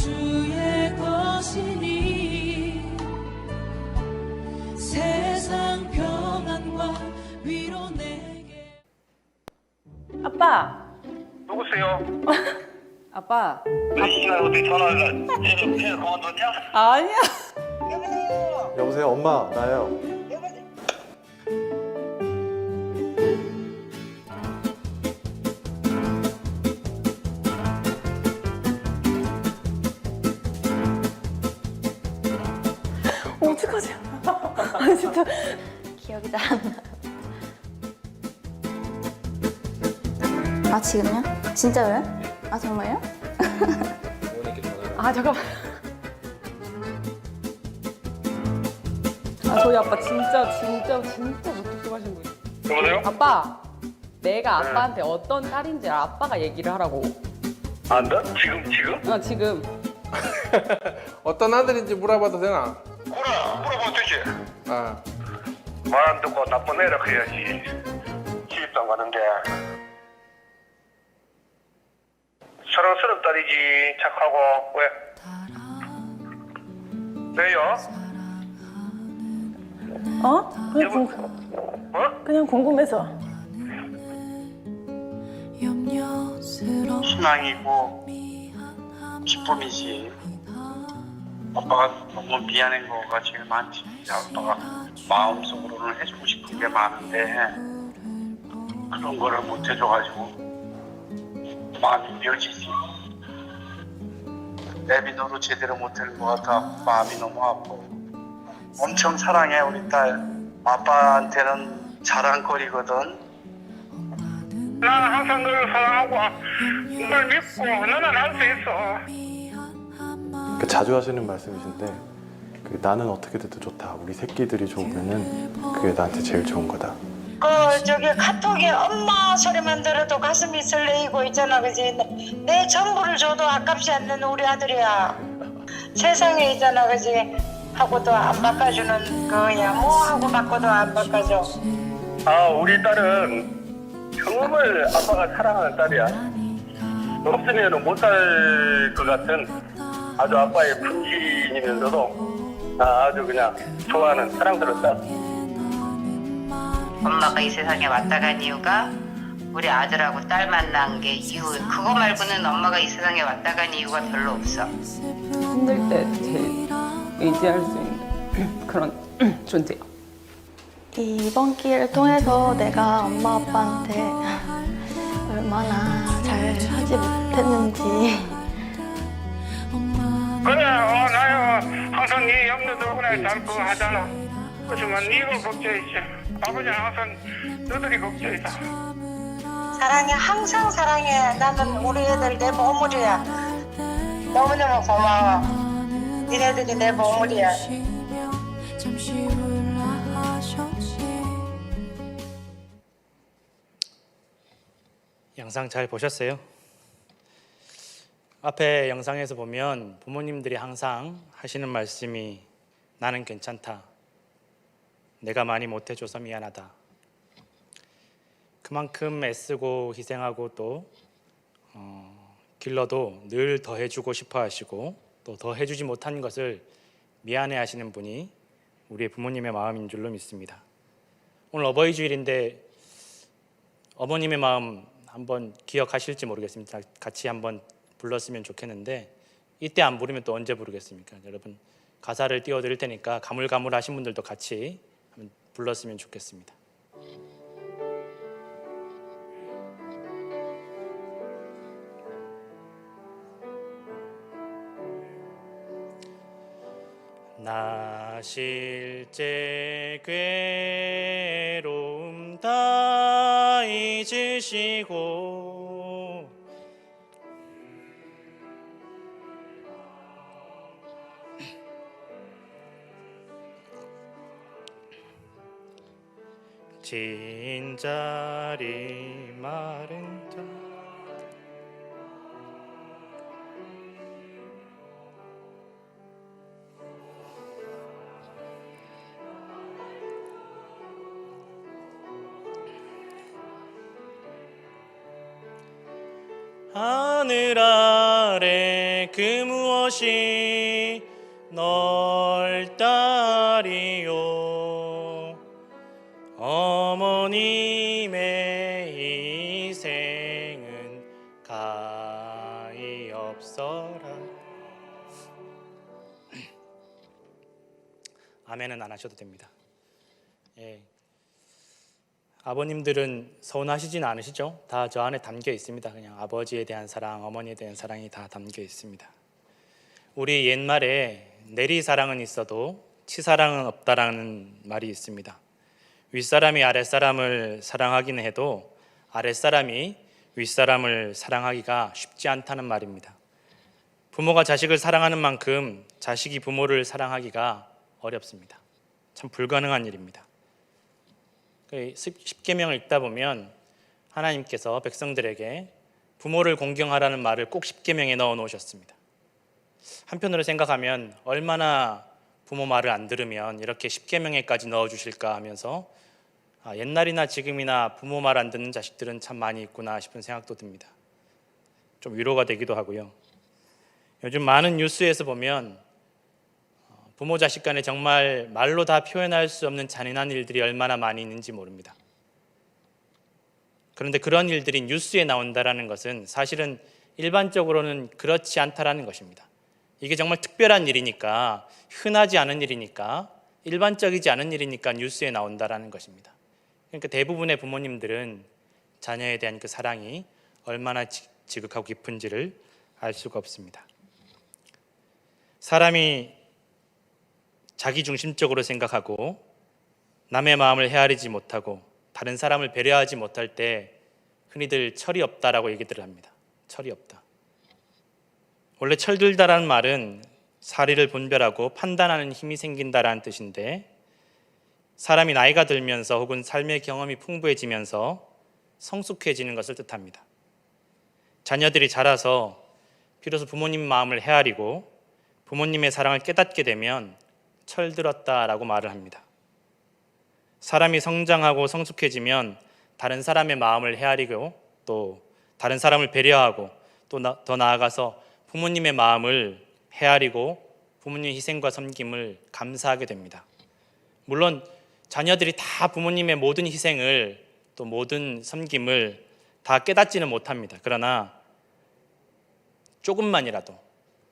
주의 것이니 세상 평안과 위로 내게. 아빠. 누구세요? 아빠. 이 시간에 어떻게 전화를 해 그만뒀냐? 아니야. 여보세요, 엄마, 나예요. 어떡하지? 아니 진짜 기억이 잘 안 나. 아 지금요? 진짜로요? 아 정말요? 아 잠깐만. 아 저희 아빠 진짜 무뚝뚝 하신 분이에요. 여보세요? 아빠, 내가 아빠한테 어떤 딸인지 아빠가 얘기를 하라고. 안다? 지금? 어 지금. 어떤 아들인지 물어봐도 되나? 물어보면 되지. 아, 말 안 듣고 나쁜 애라 해야지. 시집도 안 가는데. 사랑스러운 딸이지. 착하고. 왜? 왜요? 어? 어? 그냥 궁금해서. 희망이고 기쁨이지. 아빠가 너무 미안한 거가 제일 많지. 아빠가 마음속으로는 해주고 싶은 게 많은데 그런 거를 못 해줘가지고 마음이 미어지지. 내비노로 제대로 못하는 거 같아. 마음이 너무 아파. 엄청 사랑해 우리 딸. 아빠한테는 자랑거리거든. 나는 항상 너를 사랑하고 널 믿고 너는 할 수 있어. 자주 하시는 말씀이신데 나는 어떻게 돼도 좋다. 우리 새끼들이 좋으면은 그게 나한테 제일 좋은 거다. 저기 카톡에 엄마 소리만 들어도 가슴이 설레이고 있잖아, 그지? 내 전부를 줘도 아깝지 않는 우리 아들이야. 세상에 있잖아, 그지? 하고도 안 바꿔주는 거야. 뭐 하고 바꿔도 안 바꿔줘. 우리 딸은 정말 아빠가 사랑하는 딸이야. 없으면 못 살 것 같은 아주 아빠의 분신이면서도 아주 그냥 좋아하는 사랑스러운 딸. 엄마가 이 세상에 왔다 간 이유가 우리 아들하고 딸 만난 게 이유. 그거 말고는 엄마가 이 세상에 왔다 간 이유가 별로 없어. 힘들 때 제일 의지할 수 있는 그런 존재요. 이번 기회를 통해서 내가 엄마 아빠한테 얼마나 잘 하지 못했는지. 그래, 나요. 항상 네 염려도 그래 잘 그거 하잖아. 그렇지만 네가 걱정이지. 아버지는 항상 너들이 걱정이다. 사랑해, 항상 사랑해. 나는 우리 애들 내 보물이야. 너무너무 고마워. 니네들이 내 보물이야. 영상 잘 보셨어요? 앞에 영상에서 보면 부모님들이 항상 하시는 말씀이 나는 괜찮다. 내가 많이 못해줘서 미안하다. 그만큼 애쓰고 희생하고 또 길러도 늘 더 해주고 싶어 하시고 또 더 해주지 못한 것을 미안해 하시는 분이 우리의 부모님의 마음인 줄로 믿습니다. 오늘 어버이 주일인데 어머님의 마음 한번 기억하실지 모르겠습니다. 같이 한번 불렀으면 좋겠는데 이때 안 부르면 또 언제 부르겠습니까? 여러분 가사를 띄워드릴 테니까 가물가물하신 분들도 같이 한번 불렀으면 좋겠습니다. 나 실제 괴로움 다 잊으시고 진자리 마른 자 하늘 아래 세상에 그 무엇이 널 따리요. 어머님의 희생은 가히 없어라. 아멘은 안 하셔도 됩니다. 예. 아버님들은 서운하시진 않으시죠? 다 저 안에 담겨 있습니다. 그냥 아버지에 대한 사랑, 어머니에 대한 사랑이 다 담겨 있습니다. 우리 옛말에 내리사랑은 있어도 치사랑은 없다라는 말이 있습니다. 윗사람이 아랫사람을 사랑하기는 해도 아랫사람이 윗사람을 사랑하기가 쉽지 않다는 말입니다. 부모가 자식을 사랑하는 만큼 자식이 부모를 사랑하기가 어렵습니다. 참 불가능한 일입니다. 십계명을 읽다 보면 하나님께서 백성들에게 부모를 공경하라는 말을 꼭 십계명에 넣어 놓으셨습니다. 한편으로 생각하면 얼마나 부모 말을 안 들으면 이렇게 십계명에까지 넣어 주실까 하면서 옛날이나 지금이나 부모 말 안 듣는 자식들은 참 많이 있구나 싶은 생각도 듭니다. 좀 위로가 되기도 하고요. 요즘 많은 뉴스에서 보면 부모 자식 간에 정말 말로 다 표현할 수 없는 잔인한 일들이 얼마나 많이 있는지 모릅니다. 그런데 그런 일들이 뉴스에 나온다는 것은 사실은 일반적으로는 그렇지 않다라는 것입니다. 이게 정말 특별한 일이니까, 흔하지 않은 일이니까, 일반적이지 않은 일이니까 뉴스에 나온다라는 것입니다. 그러니까 대부분의 부모님들은 자녀에 대한 그 사랑이 얼마나 지극하고 깊은지를 알 수가 없습니다. 사람이 자기중심적으로 생각하고 남의 마음을 헤아리지 못하고 다른 사람을 배려하지 못할 때 흔히들 철이 없다라고 얘기들을 합니다. 철이 없다. 원래 철들다라는 말은 사리를 분별하고 판단하는 힘이 생긴다라는 뜻인데, 사람이 나이가 들면서 혹은 삶의 경험이 풍부해지면서 성숙해지는 것을 뜻합니다. 자녀들이 자라서 비로소 부모님 마음을 헤아리고 부모님의 사랑을 깨닫게 되면 철들었다라고 말을 합니다. 사람이 성장하고 성숙해지면 다른 사람의 마음을 헤아리고 또 다른 사람을 배려하고 또 더 나아가서 부모님의 마음을 헤아리고 부모님의 희생과 섬김을 감사하게 됩니다. 물론 자녀들이 다 부모님의 모든 희생을 또 모든 섬김을 다 깨닫지는 못합니다. 그러나 조금만이라도,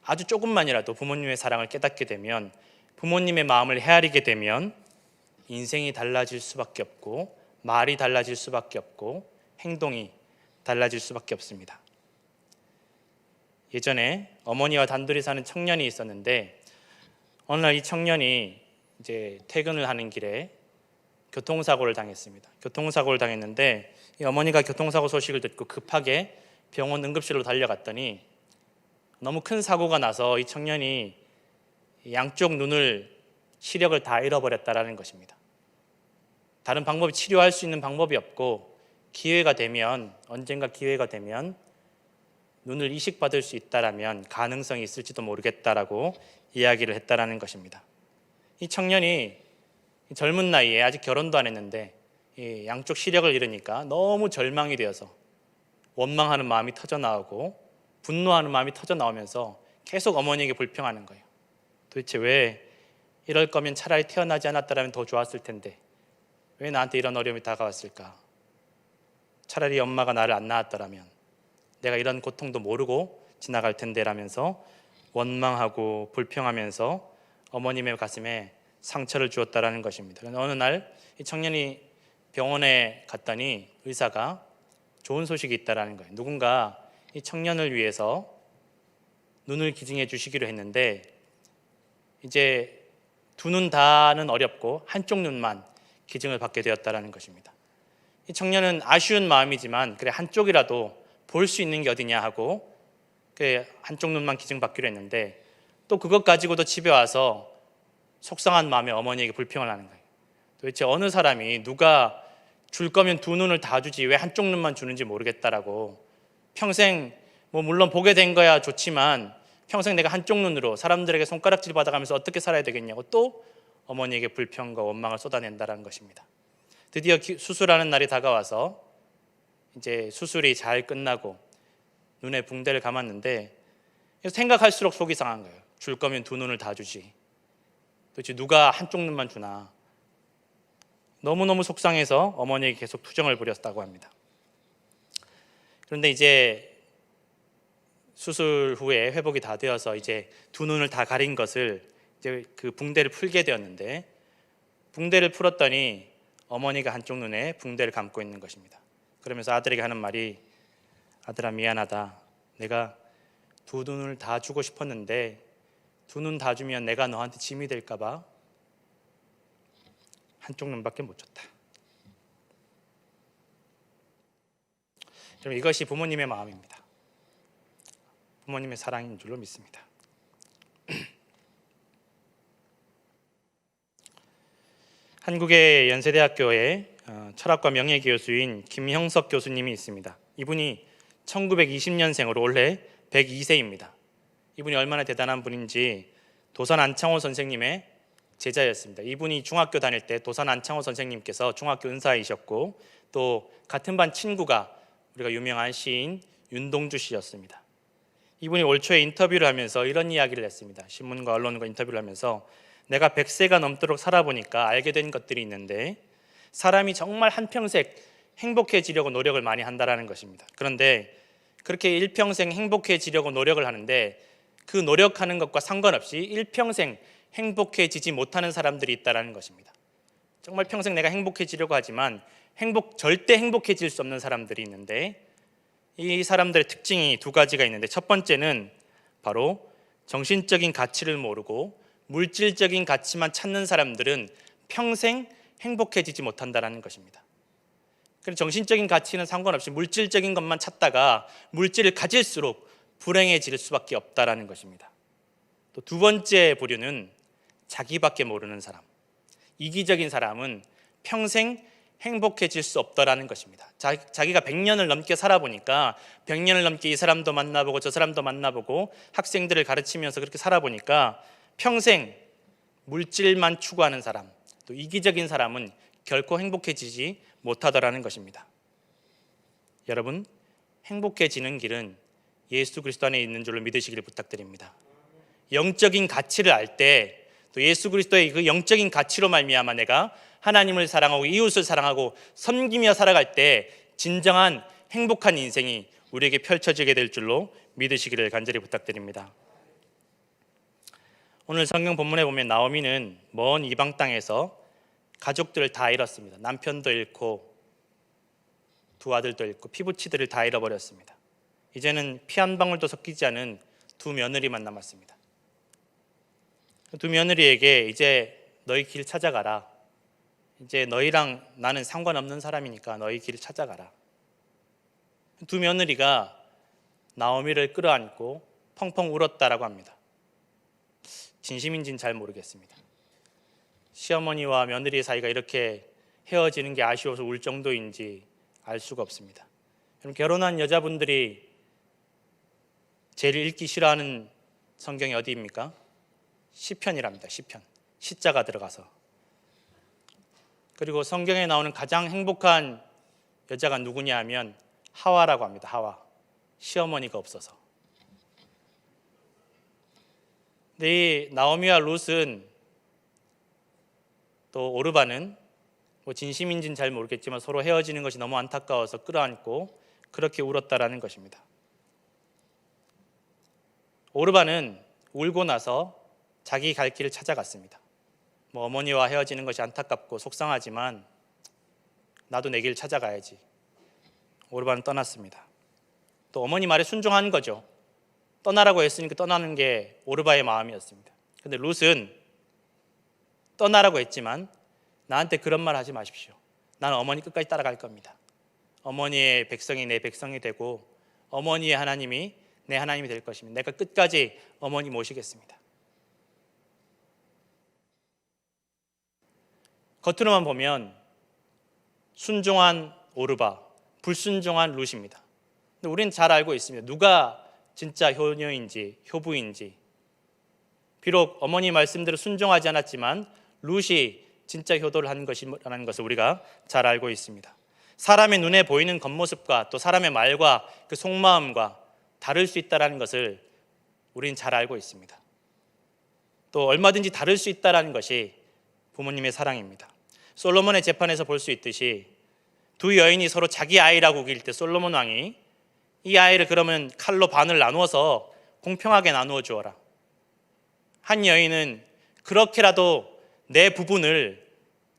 아주 조금만이라도 부모님의 사랑을 깨닫게 되면, 부모님의 마음을 헤아리게 되면 인생이 달라질 수밖에 없고 말이 달라질 수밖에 없고 행동이 달라질 수밖에 없습니다. 예전에 어머니와 단둘이 사는 청년이 있었는데, 어느 날 이 청년이 이제 퇴근을 하는 길에 교통사고를 당했습니다. 교통사고를 당했는데 이 어머니가 교통사고 소식을 듣고 급하게 병원 응급실로 달려갔더니 너무 큰 사고가 나서 이 청년이 양쪽 눈을 시력을 다 잃어버렸다라는 것입니다. 다른 방법이, 치료할 수 있는 방법이 없고 기회가 되면, 언젠가 기회가 되면 눈을 이식받을 수 있다라면 가능성이 있을지도 모르겠다라고 이야기를 했다라는 것입니다. 이 청년이 젊은 나이에 아직 결혼도 안 했는데 이 양쪽 시력을 잃으니까 너무 절망이 되어서 원망하는 마음이 터져나오고 분노하는 마음이 터져나오면서 계속 어머니에게 불평하는 거예요. 도대체 왜 이럴 거면 차라리 태어나지 않았더라면 더 좋았을 텐데 왜 나한테 이런 어려움이 다가왔을까? 차라리 엄마가 나를 안 낳았더라면 내가 이런 고통도 모르고 지나갈 텐데 라면서 원망하고 불평하면서 어머님의 가슴에 상처를 주었다라는 것입니다. 어느 날 이 청년이 병원에 갔더니 의사가 좋은 소식이 있다라는 거예요. 누군가 이 청년을 위해서 눈을 기증해 주시기로 했는데 이제 두 눈 다는 어렵고 한쪽 눈만 기증을 받게 되었다라는 것입니다. 이 청년은 아쉬운 마음이지만 그래 한쪽이라도 볼 수 있는 게 어디냐 하고 그래 한쪽 눈만 기증받기로 했는데 또 그것 가지고도 집에 와서 속상한 마음에 어머니에게 불평을 하는 거예요. 도대체 어느 사람이 누가 줄 거면 두 눈을 다 주지 왜 한쪽 눈만 주는지 모르겠다라고, 평생 뭐 물론 보게 된 거야 좋지만 평생 내가 한쪽 눈으로 사람들에게 손가락질 받아가면서 어떻게 살아야 되겠냐고 또 어머니에게 불평과 원망을 쏟아낸다는 것입니다. 드디어 수술하는 날이 다가와서 이제 수술이 잘 끝나고 눈에 붕대를 감았는데 생각할수록 속이 상한 거예요. 줄 거면 두 눈을 다 주지. 도대체 누가 한쪽 눈만 주나. 너무너무 속상해서 어머니에게 계속 투정을 부렸다고 합니다. 그런데 이제 수술 후에 회복이 다 되어서 이제 두 눈을 다 가린 것을 이제 그 붕대를 풀게 되었는데, 붕대를 풀었더니 어머니가 한쪽 눈에 붕대를 감고 있는 것입니다. 그러면서 아들에게 하는 말이, 아들아 미안하다. 내가 두 눈을 다 주고 싶었는데 두 눈 다 주면 내가 너한테 짐이 될까 봐 한쪽 눈밖에 못 줬다. 여러분, 이것이 부모님의 마음입니다. 부모님의 사랑인 줄로 믿습니다. 한국의 연세대학교의 철학과 명예 교수인 김형석 교수님이 있습니다. 이분이 1920년생으로 올해 102세입니다. 이분이 얼마나 대단한 분인지 도산 안창호 선생님의 제자였습니다. 이분이 중학교 다닐 때 도산 안창호 선생님께서 중학교 은사이셨고, 또 같은 반 친구가 우리가 유명한 시인 윤동주 씨였습니다. 이분이 올 초에 인터뷰를 하면서 이런 이야기를 했습니다. 신문과 언론과 인터뷰를 하면서, 내가 100세가 넘도록 살아보니까 알게 된 것들이 있는데, 사람이 정말 한평생 행복해지려고 노력을 많이 한다는 것입니다. 그런데 그렇게 일평생 행복해지려고 노력을 하는데 그 노력하는 것과 상관없이 일평생 행복해지지 못하는 사람들이 있다는 것입니다. 정말 평생 내가 행복해지려고 하지만 절대 행복해질 수 없는 사람들이 있는데, 이 사람들의 특징이 두 가지가 있는데, 첫 번째는 바로 정신적인 가치를 모르고 물질적인 가치만 찾는 사람들은 평생 행복해지지 못한다는 것입니다. 그래서 정신적인 가치는 상관없이 물질적인 것만 찾다가 물질을 가질수록 불행해질 수밖에 없다는 것입니다. 또 두 번째 부류는 자기밖에 모르는 사람, 이기적인 사람은 평생 행복해질 수 없다라는 것입니다. 자기가 100년을 넘게 살아보니까 100년을 넘게 이 사람도 만나보고 저 사람도 만나보고 학생들을 가르치면서 그렇게 살아보니까 평생 물질만 추구하는 사람, 또 이기적인 사람은 결코 행복해지지 못하더라는 것입니다. 여러분, 행복해지는 길은 예수 그리스도 안에 있는 줄로 믿으시기를 부탁드립니다. 영적인 가치를 알 때, 또 예수 그리스도의 그 영적인 가치로 말미암아 내가 하나님을 사랑하고 이웃을 사랑하고 섬기며 살아갈 때 진정한 행복한 인생이 우리에게 펼쳐지게 될 줄로 믿으시기를 간절히 부탁드립니다. 오늘 성경 본문에 보면 나오미는 먼 이방 땅에서 가족들을 다 잃었습니다. 남편도 잃고 두 아들도 잃고 피부치들을 다 잃어버렸습니다. 이제는 피 한 방울도 섞이지 않은 두 며느리만 남았습니다. 두 며느리에게 이제 너희 길 찾아가라. 이제 너희랑 나는 상관없는 사람이니까 너희 길 찾아가라. 두 며느리가 나오미를 끌어안고 펑펑 울었다라고 합니다. 진심인지는 잘 모르겠습니다. 시어머니와 며느리의 사이가 이렇게 헤어지는 게 아쉬워서 울 정도인지 알 수가 없습니다. 여러분, 결혼한 여자분들이 제일 읽기 싫어하는 성경이 어디입니까? 시편이랍니다. 시편. 시자가 들어가서. 그리고 성경에 나오는 가장 행복한 여자가 누구냐 하면 하와라고 합니다. 하와. 시어머니가 없어서. 근데 이 나오미와 룻은, 또 오르바는 진심인지는 잘 모르겠지만 서로 헤어지는 것이 너무 안타까워서 끌어안고 그렇게 울었다라는 것입니다. 오르바는 울고 나서 자기 갈 길을 찾아갔습니다. 어머니와 헤어지는 것이 안타깝고 속상하지만 나도 내 길 찾아가야지. 오르바는 떠났습니다. 또 어머니 말에 순종한 거죠. 떠나라고 했으니까 떠나는 게 오르바의 마음이었습니다. 그런데 룻은 떠나라고 했지만 나한테 그런 말 하지 마십시오. 나는 어머니 끝까지 따라갈 겁니다. 어머니의 백성이 내 백성이 되고 어머니의 하나님이 내 하나님이 될 것입니다. 내가 끝까지 어머니 모시겠습니다. 겉으로만 보면 순종한 오르바, 불순종한 룻입니다. 근데 우리는 잘 알고 있습니다. 누가 진짜 효녀인지 효부인지. 비록 어머니 말씀대로 순종하지 않았지만 룻이 진짜 효도를 한 것이라는 것을 우리가 잘 알고 있습니다. 사람의 눈에 보이는 겉모습과 또 사람의 말과 그 속마음과 다를 수 있다는 것을 우린 잘 알고 있습니다. 또 얼마든지 다를 수 있다는 것이 부모님의 사랑입니다. 솔로몬의 재판에서 볼 수 있듯이 두 여인이 서로 자기 아이라고 우길 때 솔로몬 왕이 이 아이를 그러면 칼로 반을 나누어서 공평하게 나누어 주어라. 한 여인은 그렇게라도 내 부분을,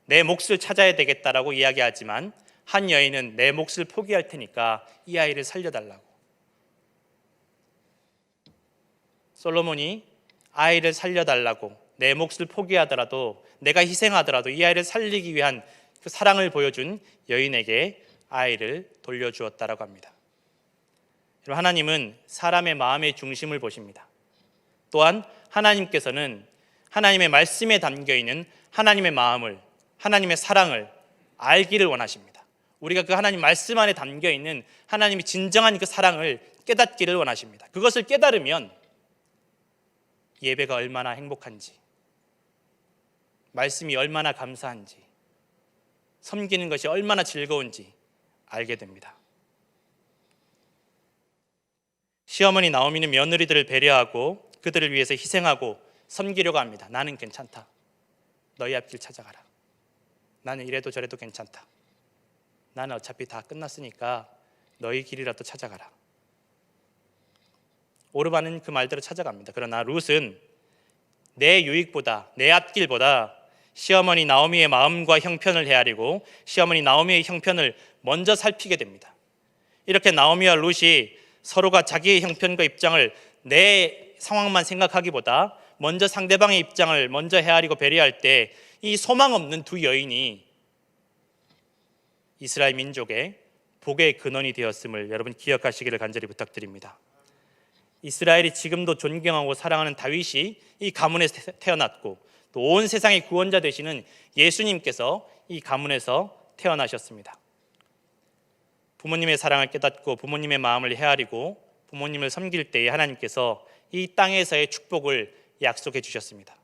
내 몫을 찾아야 되겠다라고 이야기하지만 한 여인은 내 몫을 포기할 테니까 이 아이를 살려달라고. 솔로몬이 아이를 살려달라고 내 몫을 포기하더라도, 내가 희생하더라도 이 아이를 살리기 위한 그 사랑을 보여준 여인에게 아이를 돌려주었다라고 합니다. 하나님은 사람의 마음의 중심을 보십니다. 또한 하나님께서는 하나님의 말씀에 담겨있는 하나님의 마음을, 하나님의 사랑을 알기를 원하십니다. 우리가 그 하나님 말씀 안에 담겨있는 하나님의 진정한 그 사랑을 깨닫기를 원하십니다. 그것을 깨달으면 예배가 얼마나 행복한지, 말씀이 얼마나 감사한지, 섬기는 것이 얼마나 즐거운지 알게 됩니다. 시어머니 나오미는 며느리들을 배려하고 그들을 위해서 희생하고 섬기려고 합니다. 나는 괜찮다. 너희 앞길 찾아가라. 나는 이래도 저래도 괜찮다. 나는 어차피 다 끝났으니까 너희 길이라도 찾아가라. 오르반은 그 말대로 찾아갑니다. 그러나 룻은 내 유익보다, 내 앞길보다 시어머니 나오미의 마음과 형편을 헤아리고 시어머니 나오미의 형편을 먼저 살피게 됩니다. 이렇게 나오미와 룻이 서로가 자기의 형편과 입장을 내 상황만 생각하기보다 먼저 상대방의 입장을 먼저 헤아리고 배려할 때 이 소망 없는 두 여인이 이스라엘 민족의 복의 근원이 되었음을 여러분 기억하시기를 간절히 부탁드립니다. 이스라엘이 지금도 존경하고 사랑하는 다윗이 이 가문에 태어났고 또 온 세상의 구원자 되시는 예수님께서 이 가문에서 태어나셨습니다. 부모님의 사랑을 깨닫고 부모님의 마음을 헤아리고 부모님을 섬길 때에 하나님께서 이 땅에서의 축복을 약속해 주셨습니다.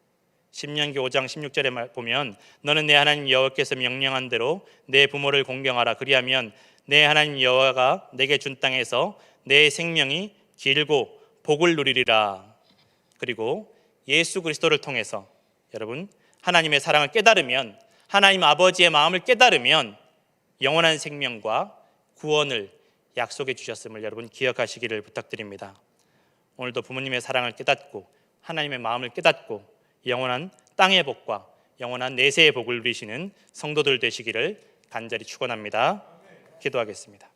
신명기 5장 16절에 보면 너는 내 하나님 여호와께서 명령한 대로 내 부모를 공경하라. 그리하면 내 하나님 여호와가 내게 준 땅에서 내 생명이 길고 복을 누리리라. 그리고 예수 그리스도를 통해서 여러분 하나님의 사랑을 깨달으면, 하나님 아버지의 마음을 깨달으면 영원한 생명과 구원을 약속해 주셨음을 여러분 기억하시기를 부탁드립니다. 오늘도 부모님의 사랑을 깨닫고 하나님의 마음을 깨닫고 영원한 땅의 복과 영원한 내세의 복을 누리시는 성도들 되시기를 간절히 축원합니다. 기도하겠습니다.